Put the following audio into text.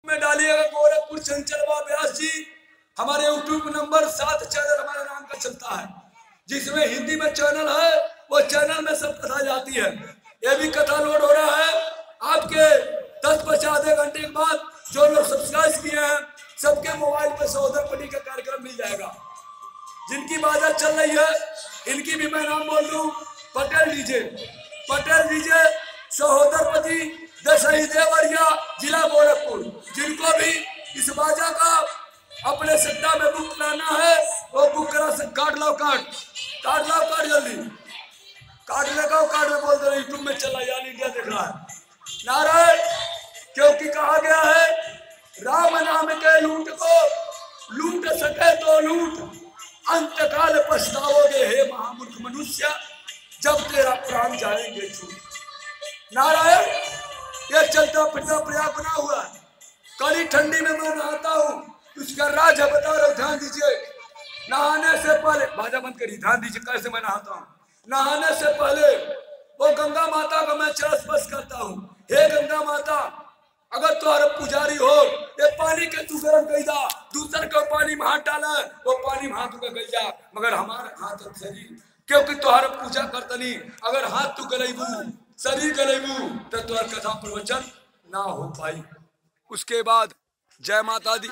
में डालिएगा गोरखपुर चंचलवा व्यास जी। हमारे यूट्यूब नंबर 7 चैनल हमारे नाम का चलता है, जिसमें हिंदी में चैनल है वो चैनल में सब कथा जाती है। ये भी कथा लोड हो रहा है आपके 10 बजे आधे घंटे के बाद। जो लोग सब्सक्राइब किए हैं सबके मोबाइल पे सहोदरपति का कार्यक्रम मिल जाएगा। जिनकी बाजा चल रही है इनकी भी मैं नाम बोल दूं, पटेल डीजे, पटेल डीजे सहोदरपति दशही देवरिया जिला गोरखपुर। जिनको भी इस बाजा का अपने सट्टा में बुक कराना है वो बुक करा सकते। काट लो कार्ड जल्दी कार्ड लगाओ। कार्ड में बोल दो यूट्यूब में चला यार इंडिया देख रहा है। नारायण, क्योंकि कहा गया है राम नाम के लूट को लूट सके तो लूट, अंत काल पछताओगे हे महामूर्ख मनुष्य, जब तेरा प्राण जाएंगे छूट। नारायण, ये चलता फिरता प्रयाग बना हुआ है। कड़ी ठंडी में मैं नहाता हूँ, उसका राज है, बता रहा हूँ, ध्यान दीजिए। नहाने से पहले बाजा बंद करिए, ध्यान दीजिए कैसे मैं नहाता हूँ। नहाने से पहले वो गंगा माता का मैं चरण स्पर्श करता हूँ। हे गंगा माता, अगर तुम्हारा पुजारी हो ये पानी के तू गर्म कर जा, दूसर के पानी में हाथ डाला वो पानी में हाथ का गल जा, मगर हमारे हाथ शरीर, क्योंकि तुम्हारा पूजा करतनी। अगर हाथ तू गलेबू शरीर गलेबू तो तुम्हारा कथा प्रवचन ना हो पाई। उसके बाद जय माता दी।